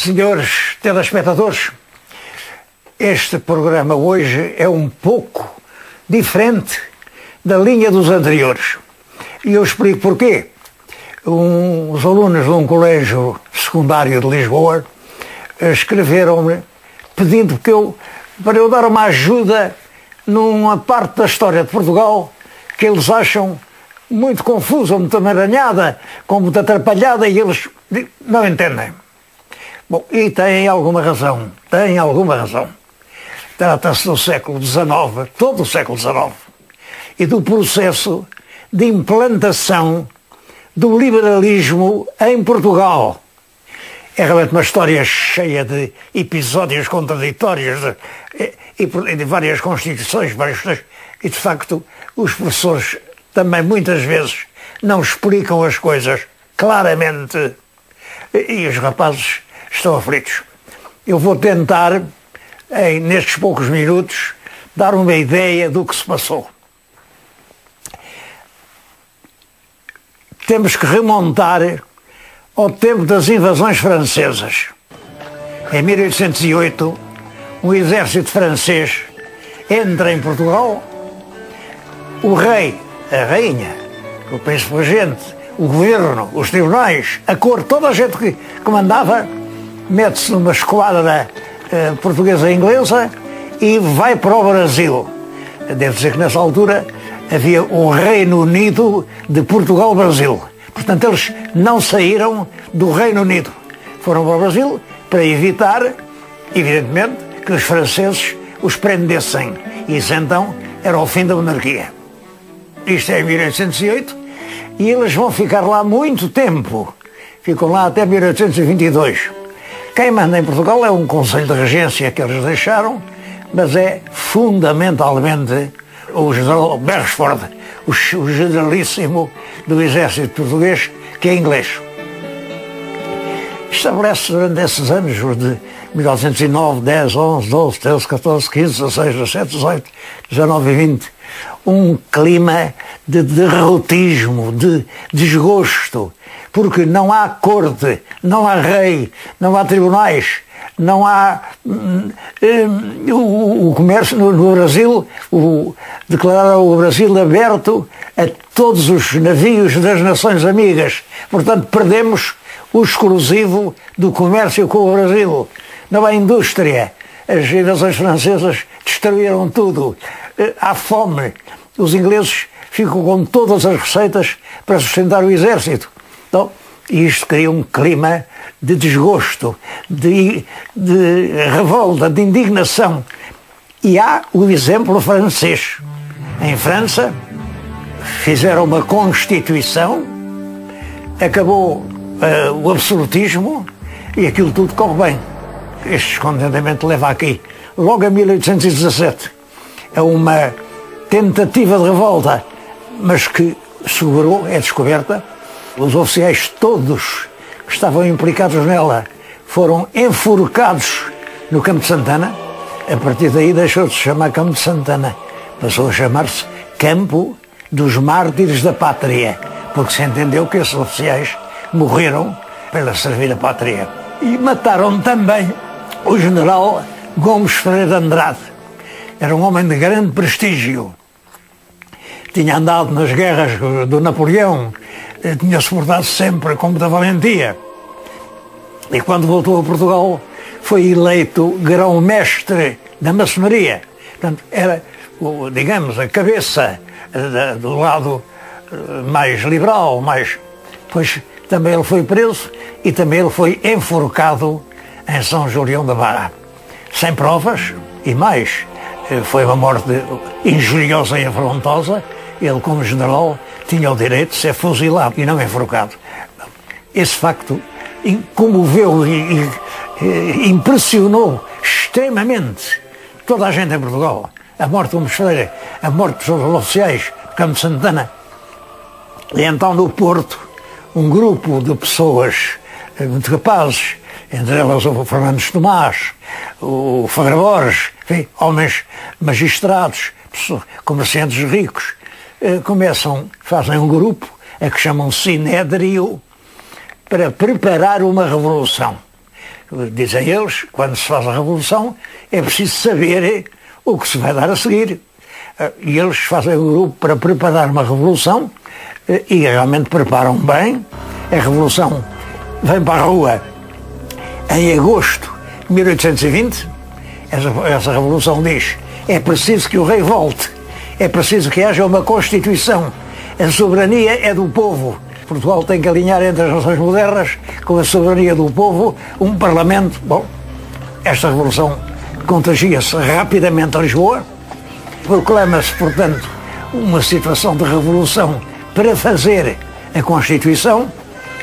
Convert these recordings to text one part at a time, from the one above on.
Senhores telespectadores, este programa hoje é um pouco diferente da linha dos anteriores. E eu explico porquê. Os alunos de um colégio secundário de Lisboa escreveram-me pedindo para eu dar uma ajuda numa parte da história de Portugal que eles acham muito confusa, muito amaranhada, com muito atrapalhada, e eles não entendem. Bom, e têm alguma razão, Trata-se do século XIX, todo o século XIX, e do processo de implantação do liberalismo em Portugal. É realmente uma história cheia de episódios contraditórios e de várias constituições, e de facto os professores também muitas vezes não explicam as coisas claramente e os rapazes estão aflitos. Eu vou tentar, nestes poucos minutos, dar uma ideia do que se passou. Temos que remontar ao tempo das invasões francesas. Em 1808, um exército francês entra em Portugal. O rei, a rainha, o príncipe regente, o governo, os tribunais, a corte, toda a gente que mandava, mete-se numa esquadra portuguesa e inglesa e vai para o Brasil. Devo dizer que nessa altura havia o Reino Unido de Portugal-Brasil. Portanto, eles não saíram do Reino Unido. Foram para o Brasil para evitar, evidentemente, que os franceses os prendessem. E isso então era o fim da monarquia. Isto é em 1808 e eles vão ficar lá muito tempo. Ficam lá até 1822. Quem manda em Portugal é um conselho de regência que eles deixaram, mas é fundamentalmente o general Beresford, o generalíssimo do exército português, que é inglês. Estabelece durante esses anos, os de 1909, 10, 11, 12, 13, 14, 15, 16, 17, 18, 19 e 20, um clima de derrotismo, de desgosto, porque não há corte, não há rei, não há tribunais, não há o comércio no Brasil, declararam o Brasil aberto a todos os navios das nações amigas. Portanto, perdemos o exclusivo do comércio com o Brasil. Não há indústria. As invasões francesas destruíram tudo. Há fome. Os ingleses ficam com todas as receitas para sustentar o exército. Então, isto cria um clima de desgosto, de revolta, de indignação. E há o exemplo francês. Em França, fizeram uma constituição, acabou o absolutismo e aquilo tudo corre bem. Este descontentamento leva aqui, logo em 1817, a uma tentativa de revolta, mas que segurou, é descoberta. Os oficiais todos que estavam implicados nela foram enforcados no Campo de Santana. A partir daí deixou de se chamar Campo de Santana, passou a chamar-se Campo dos Mártires da Pátria, porque se entendeu que esses oficiais morreram para servir a pátria. E mataram também o general Gomes Ferreira de Andrade. Era um homem de grande prestígio. Tinha andado nas guerras do Napoleão, tinha-se portado sempre com muita valentia. E quando voltou a Portugal, foi eleito grão-mestre da maçonaria. Portanto, era, digamos, a cabeça do lado mais liberal, pois também ele foi preso e também ele foi enforcado em São Julião da Barra. Sem provas, e mais, foi uma morte injuriosa e afrontosa. Ele, como general, tinha o direito de ser fuzilado e não enforcado. Esse facto comoveu e impressionou extremamente toda a gente em Portugal. A morte de Gomes Ferreira, a morte dos oficiais do Campo de Santana. E então, no Porto, um grupo de pessoas muito capazes, entre elas o Fernandes Tomás, o Fabra Borges, enfim, homens magistrados, comerciantes ricos, fazem um grupo, a que chamam Sinédrio, para preparar uma revolução. Dizem eles, quando se faz a revolução, é preciso saber o que se vai dar a seguir. E eles fazem um grupo para preparar uma revolução e realmente preparam bem. A revolução vem para a rua em agosto de 1820. Essa revolução diz: é preciso que o rei volte, é preciso que haja uma Constituição, a soberania é do povo. Portugal tem que alinhar entre as nações modernas com a soberania do povo, um parlamento. Bom, esta revolução contagia-se rapidamente a Lisboa, proclama-se, portanto, uma situação de revolução para fazer a Constituição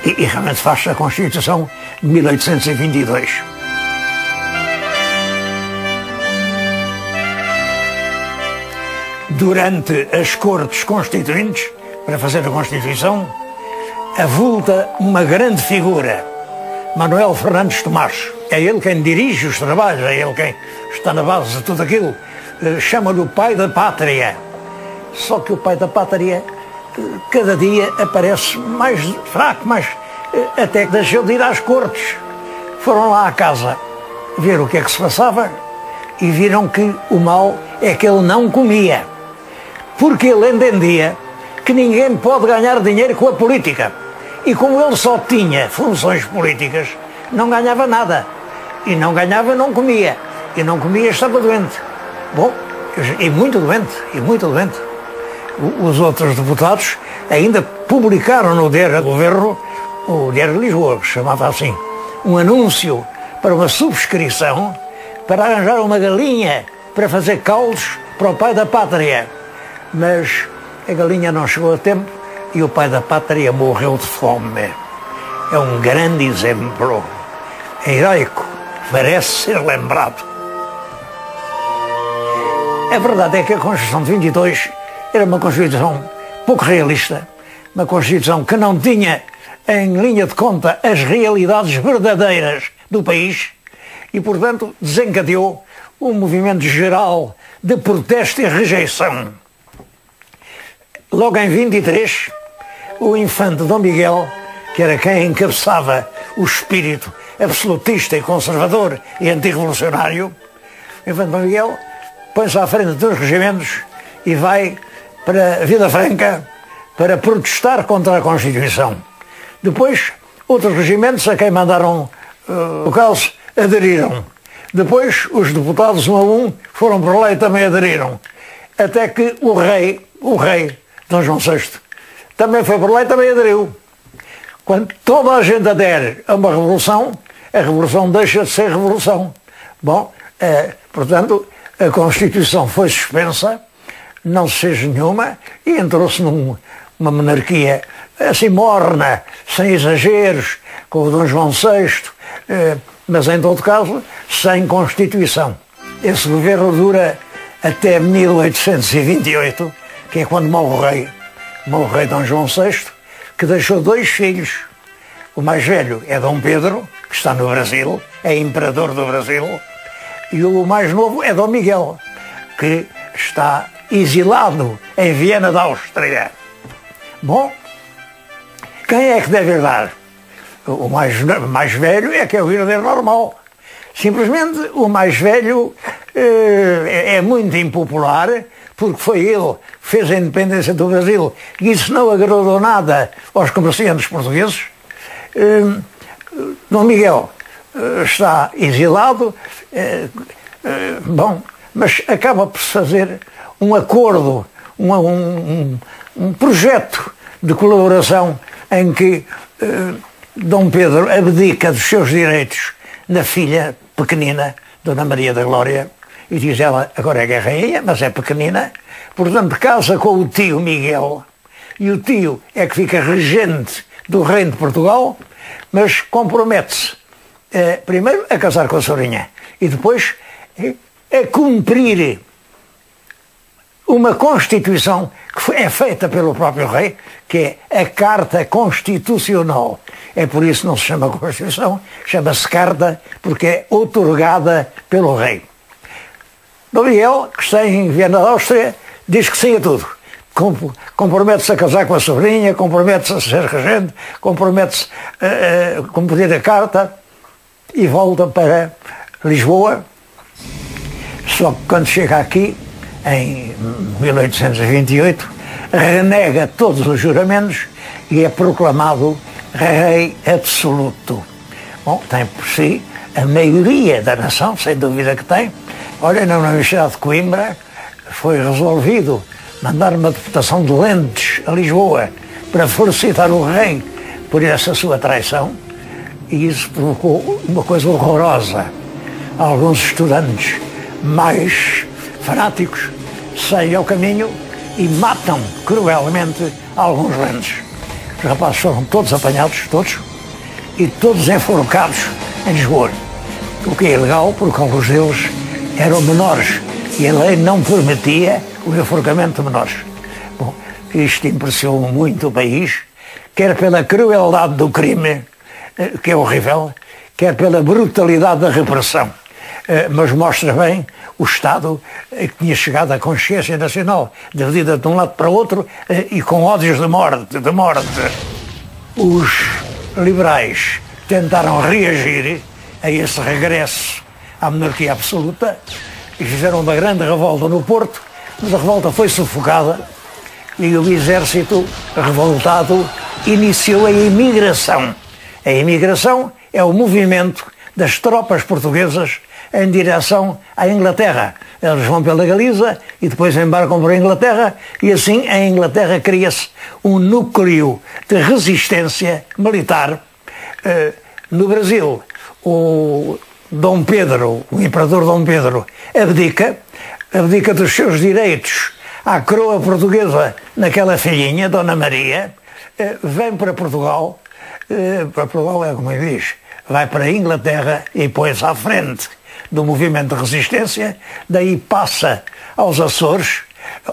e realmente faz-se a Constituição de 1822. Durante as Cortes Constituintes, para fazer a Constituição, avulta uma grande figura, Manuel Fernandes Tomás. É ele quem dirige os trabalhos, é ele quem está na base de tudo aquilo. Chama-lhe o pai da pátria. Só que o pai da pátria cada dia aparece mais fraco, até que deixou de ir às cortes. Foram lá à casa ver o que é que se passava e viram que o mal é que ele não comia. Porque ele entendia que ninguém pode ganhar dinheiro com a política. E como ele só tinha funções políticas, não ganhava nada. E não ganhava, não comia. E não comia, estava doente. Bom, e muito doente, e muito doente. Os outros deputados ainda publicaram no Diário do Governo, o Diário de Lisboa, que se chamava assim, um anúncio para uma subscrição para arranjar uma galinha para fazer caldos para o pai da pátria. Mas a galinha não chegou a tempo e o pai da pátria morreu de fome. É um grande exemplo heroico, merece ser lembrado. A verdade é que a Constituição de 22 era uma Constituição pouco realista, uma Constituição que não tinha em linha de conta as realidades verdadeiras do país e, portanto, desencadeou um movimento geral de protesto e rejeição. Logo em 23, o infante Dom Miguel, que era quem encabeçava o espírito absolutista e conservador e antirrevolucionário, o infante Dom Miguel põe-se à frente dos regimentos e vai para Vila Franca para protestar contra a Constituição. Depois, outros regimentos a quem mandaram o caos aderiram. Depois, os deputados, um a um, foram por lá e também aderiram. Até que o rei, Dom João VI, também foi por lá e também aderiu. Quando toda a gente adere a uma revolução, a revolução deixa de ser revolução. Bom, portanto, a Constituição foi suspensa, não se fez nenhuma e entrou-se numa monarquia assim morna, sem exageros, com o Dom João VI, mas em todo caso, sem Constituição. Esse governo dura até 1828, que é quando morre o rei Dom João VI, que deixou 2 filhos. O mais velho é Dom Pedro, que está no Brasil, é imperador do Brasil, e o mais novo é Dom Miguel, que está exilado em Viena da Áustria. Bom, quem é que deve herdar? O mais velho é que é o herdeiro normal. Simplesmente o mais velho é muito impopular, porque foi ele que fez a independência do Brasil e isso não agradou nada aos comerciantes portugueses. Dom Miguel está exilado, bom, mas acaba por se fazer um acordo, um projeto de colaboração em que Dom Pedro abdica dos seus direitos na filha pequenina, Dona Maria da Glória, e diz ela, agora é rainha, mas é pequenina, portanto casa com o tio Miguel, e o tio é que fica regente do reino de Portugal, mas compromete-se primeiro a casar com a sobrinha e depois a cumprir uma Constituição que é feita pelo próprio rei, que é a Carta Constitucional. É por isso que não se chama Constituição, chama-se Carta, porque é outorgada pelo rei. Dom Miguel, que está em Viena da Áustria, diz que sim a tudo. Compromete-se a casar com a sobrinha, compromete-se a ser regente, compromete-se a cumprir a carta. e volta para Lisboa. Só que quando chega aqui, em 1828, renega todos os juramentos e é proclamado rei absoluto. Bom, tem por si a maioria da nação, sem dúvida que tem. Olha, na Universidade de Coimbra foi resolvido mandar uma deputação de lentes a Lisboa para felicitar o rei por essa sua traição, e isso provocou uma coisa horrorosa. Alguns estudantes mais fanáticos saem ao caminho e matam cruelmente alguns lentes. Os rapazes foram todos apanhados, todos, e todos enforcados em Lisboa. O que é ilegal, porque alguns deles eram menores e a lei não permitia o enforcamento de menores. Bom, isto impressionou muito o país, quer pela crueldade do crime, que é horrível, quer pela brutalidade da repressão. Mas mostra bem o Estado que tinha chegado à consciência nacional, dividida de um lado para o outro e com ódios de morte. Os liberais tentaram reagir a esse regresso à monarquia absoluta e fizeram uma grande revolta no Porto, mas a revolta foi sufocada e o exército revoltado iniciou a imigração. A imigração é o movimento das tropas portuguesas em direção à Inglaterra. Eles vão pela Galiza e depois embarcam para a Inglaterra, e assim em Inglaterra cria-se um núcleo de resistência militar. No Brasil, o Dom Pedro, o imperador Dom Pedro, abdica dos seus direitos à coroa portuguesa naquela filhinha, Dona Maria, vem para Portugal é como ele diz, vai para a Inglaterra e põe-se à frente do movimento de resistência, daí passa aos Açores,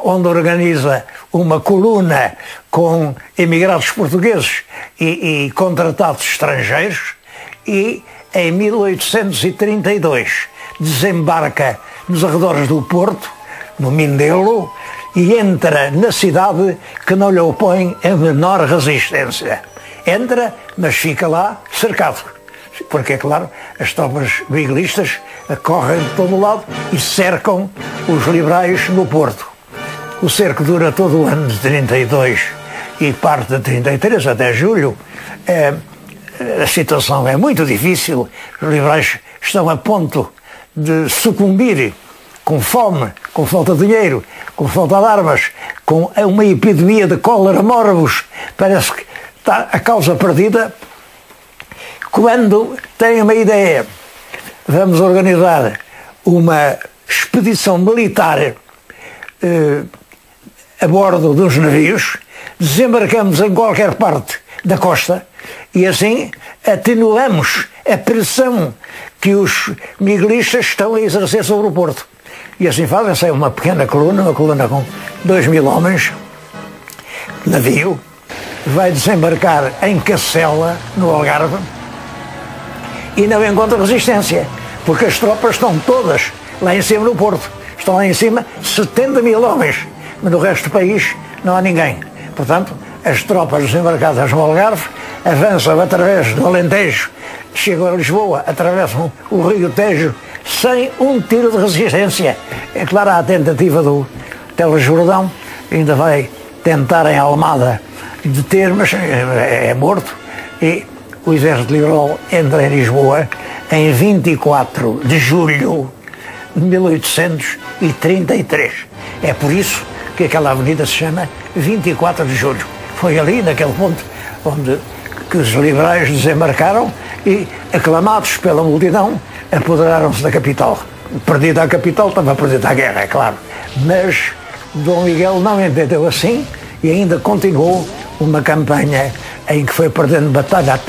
onde organiza uma coluna com emigrados portugueses e contratados estrangeiros, e em 1832 desembarca nos arredores do Porto, no Mindelo, e entra na cidade que não lhe opõe a menor resistência. Entra, mas fica lá cercado, porque, é claro, as tropas miguelistas correm de todo o lado e cercam os liberais no Porto. O cerco dura todo o ano de 32 e parte de 33 até julho. A situação é muito difícil, os liberais estão a ponto de sucumbir com fome, com falta de dinheiro, com falta de armas, com uma epidemia de cólera morbus. Parece que está a causa perdida, quando têm uma ideia: vamos organizar uma expedição militar a bordo dos navios, desembarcamos em qualquer parte da costa e assim atenuamos a pressão que os miguelistas estão a exercer sobre o Porto. E assim fazem-se uma pequena coluna, uma coluna com 2.000 homens, navio, vai desembarcar em Cacela, no Algarve, e não encontra resistência, porque as tropas estão todas lá em cima no Porto. Estão lá em cima 70.000 homens, mas no resto do país não há ninguém. Portanto, as tropas desembarcadas no Algarve avançam através do Alentejo, chegam a Lisboa, atravessam o Rio Tejo sem um tiro de resistência. É claro, há a tentativa do Telejordão, ainda vai tentar em Almada deter, mas é morto, e o exército liberal entra em Lisboa em 24 de julho de 1833. É por isso que aquela avenida se chama 24 de julho. Foi ali, naquele ponto, onde que os liberais desembarcaram e, aclamados pela multidão, apoderaram-se da capital. Perdida a capital, estava perdida a guerra, é claro. Mas Dom Miguel não entendeu assim e ainda continuou uma campanha em que foi perdendo batalha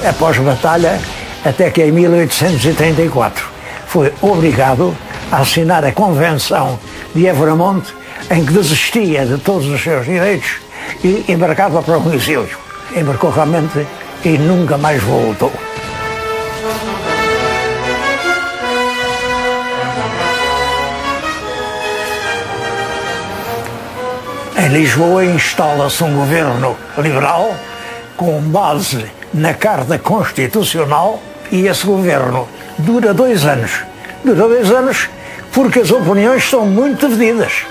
após batalha, até que em 1834 foi obrigado a assinar a Convenção de Évora-Monte, em que desistia de todos os seus direitos e embarcava para um exílio. Embarcou realmente e nunca mais voltou. Em Lisboa instala-se um governo liberal com base na Carta Constitucional E esse governo dura 2 anos. Dura 2 anos porque as opiniões são muito divididas.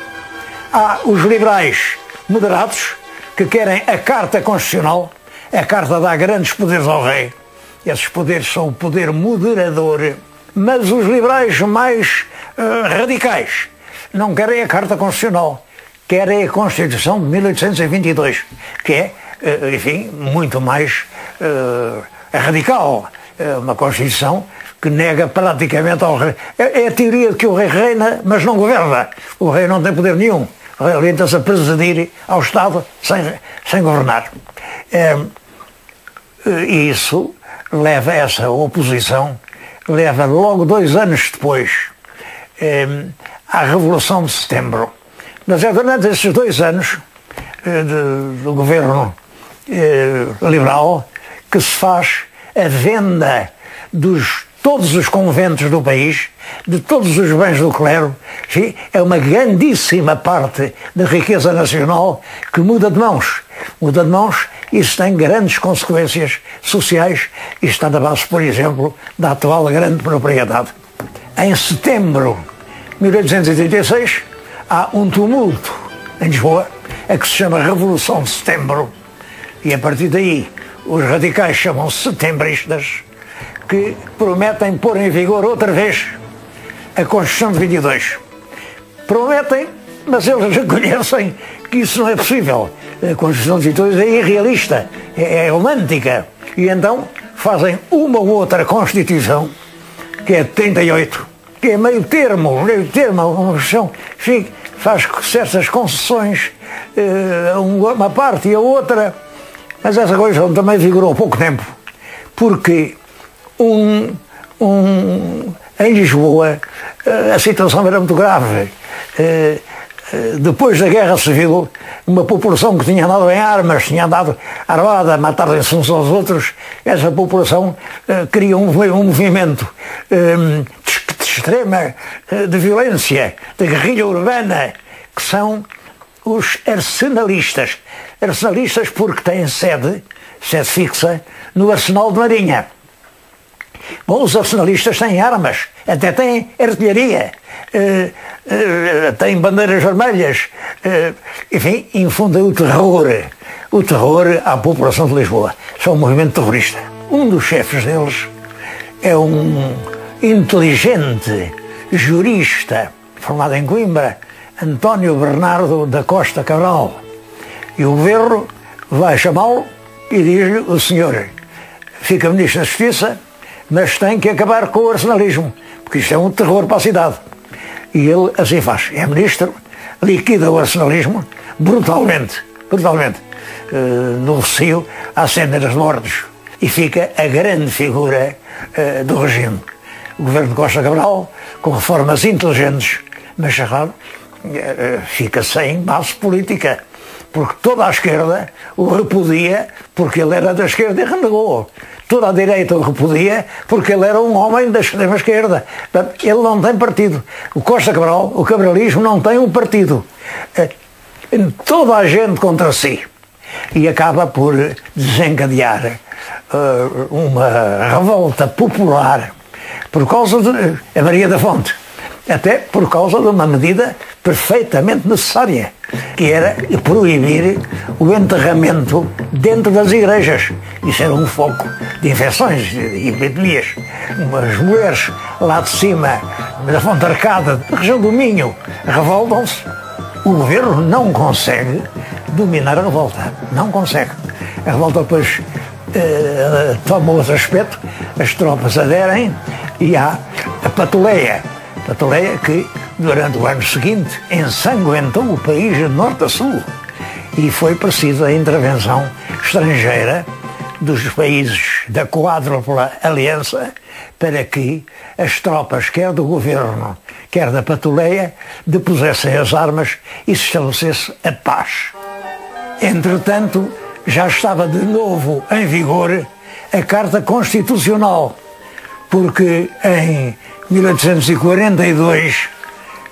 Há os liberais moderados que querem a Carta Constitucional. A Carta dá grandes poderes ao rei. Esses poderes são o poder moderador. Mas os liberais mais radicais não querem a Carta Constitucional. Querem a Constituição de 1822, que é, enfim, muito mais radical. Uma Constituição que nega praticamente ao rei. É a teoria de que o rei reina, mas não governa. O rei não tem poder nenhum. O rei orienta-se a presidir ao Estado sem governar. E isso leva essa oposição, leva logo 2 anos depois à Revolução de Setembro. Mas é durante esses 2 anos do governo liberal que se faz a venda de todos os conventos do país, de todos os bens do clero. Sim, é uma grandíssima parte da riqueza nacional que muda de mãos. Muda de mãos, isso tem grandes consequências sociais e está na base, por exemplo, da atual grande propriedade. Em setembro de 1836, há um tumulto em Lisboa, a que se chama Revolução de Setembro, e a partir daí os radicais chamam-se setembristas, que prometem pôr em vigor outra vez a Constituição de 22. Prometem, mas eles reconhecem que isso não é possível. A Constituição de 22 é irrealista, é romântica. E então fazem uma ou outra Constituição, que é de 38, que é meio termo, uma Constituição, enfim, faz certas concessões, uma parte e a outra, mas essa Constituição também vigorou pouco tempo, porque em Lisboa a situação era muito grave. Depois da Guerra Civil, uma população que tinha andado em armas, tinha andado armada, matar-se uns aos outros, essa população cria um movimento de extrema de violência, de guerrilha urbana, que são os arsenalistas. Arsenalistas porque têm sede fixa no Arsenal de Marinha. Bom, os arsenalistas têm armas, até têm artilharia, têm bandeiras vermelhas, enfim, infundem o terror à população de Lisboa. São um movimento terrorista. Um dos chefes deles é um inteligente jurista formado em Coimbra, António Bernardo da Costa Cabral. E o governo vai chamá-lo e diz-lhe: o senhor fica ministro da Justiça, mas tem que acabar com o arsenalismo, porque isto é um terror para a cidade. E ele assim faz. É ministro, liquida o arsenalismo brutalmente, no Rossio há centenas de mortos. E fica a grande figura do regime. O governo de Costa Cabral, com reformas inteligentes, mas claro, fica sem base política, porque toda a esquerda o repudia porque ele era da esquerda e renegou. Toda a direita o repudia porque ele era um homem da extrema esquerda. Portanto, ele não tem partido. O Costa Cabral, o cabralismo, não tem um partido. Toda a gente contra si. E acaba por desencadear uma revolta popular por causa de a Maria da Fonte. Até por causa de uma medida perfeitamente necessária, que era proibir o enterramento dentro das igrejas. Isso era um foco de infecções e epidemias. Umas mulheres lá de cima, da Fonte Arcada, da região do Minho, revoltam-se. O governo não consegue dominar a revolta. Não consegue. A revolta depois toma outro aspecto, as tropas aderem e há a patuleia. Patuleia que, durante o ano seguinte, ensanguentou o país de norte a sul. E foi preciso a intervenção estrangeira dos países da quádrupla aliança para que as tropas, quer do governo, quer da patuleia, depusessem as armas e se estabelecesse a paz. Entretanto, já estava de novo em vigor a Carta Constitucional, porque em 1842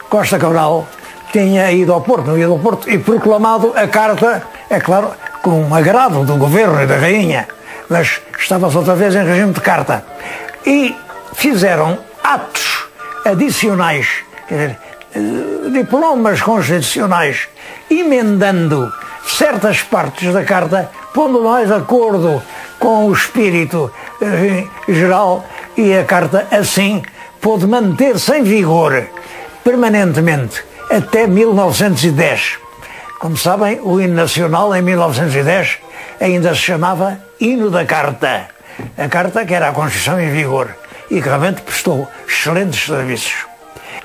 Costa Cabral tinha ido ao Porto, não ia ao Porto, e proclamado a Carta, é claro, com agrado do governo e da rainha, mas estava-se outra vez em regime de carta. e fizeram atos adicionais, quer dizer, diplomas constitucionais, emendando certas partes da Carta, pondo mais acordo com o espírito geral, e a Carta assim pôde manter-se em vigor permanentemente até 1910. Como sabem, o hino nacional em 1910 ainda se chamava Hino da Carta. A Carta que era a Constituição em vigor e que realmente prestou excelentes serviços.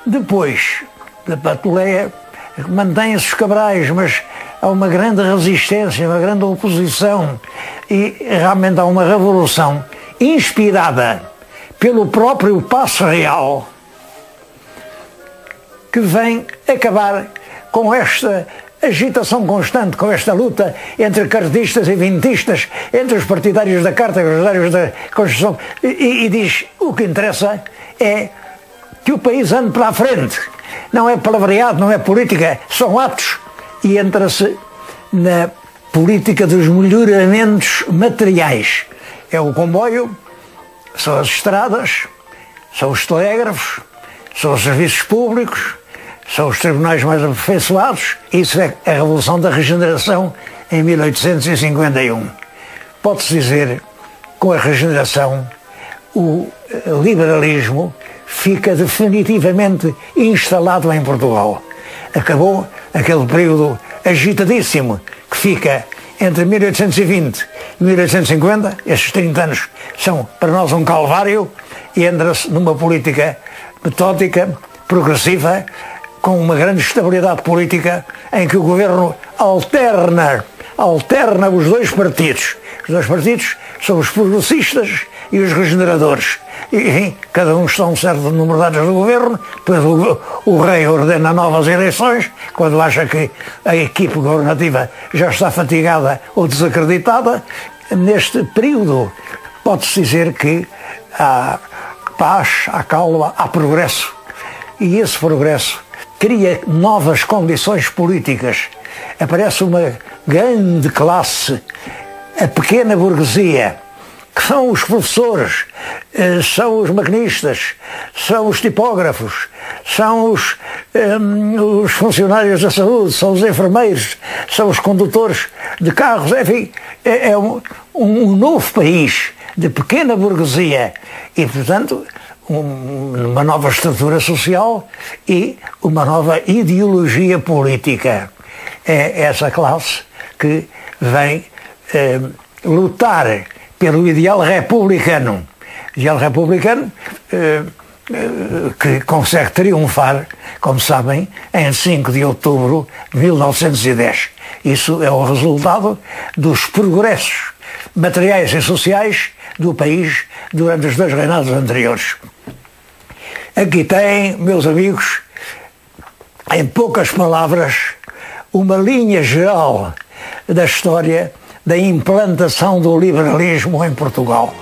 Depois da Patuleia, mantêm-se os Cabrais, mas há uma grande resistência, uma grande oposição e realmente há uma revolução inspirada pelo próprio Paço Real que vem acabar com esta agitação constante, com esta luta entre cartistas e vintistas, entre os partidários da Carta e os partidários da Constituição, e diz: o que interessa é que o país ande para a frente, não é palavreado, não é política, são atos, e entra-se na política dos melhoramentos materiais. É o comboio, são as estradas, são os telégrafos, são os serviços públicos, são os tribunais mais aperfeiçoados. Isso é a Revolução da Regeneração em 1851. Pode-se dizer, com a regeneração, o liberalismo fica definitivamente instalado em Portugal. Acabou aquele período agitadíssimo que fica entre 1820 e 1850, estes 30 anos são para nós um calvário, e entra-se numa política metódica, progressiva, com uma grande estabilidade política, em que o governo alterna os dois partidos. Os dois partidos são os progressistas e os regeneradores. E, enfim, cada um está um certo número de anos do governo, depois o rei ordena novas eleições, quando acha que a equipe governativa já está fatigada ou desacreditada. Neste período pode-se dizer que há paz, há calma, há progresso. E esse progresso cria novas condições políticas. Aparece uma grande classe, a pequena burguesia, que são os professores, são os maquinistas, são os tipógrafos, são os funcionários da saúde, são os enfermeiros, são os condutores de carros, enfim, é um novo país de pequena burguesia e, portanto, uma nova estrutura social e uma nova ideologia política. É essa classe que vem lutar pelo ideal republicano. Ideal republicano que consegue triunfar, como sabem, em 5 de outubro de 1910. Isso é o resultado dos progressos materiais e sociais do país durante os 2 reinados anteriores. Aqui tem, meus amigos, em poucas palavras, uma linha geral da história da implantação do liberalismo em Portugal.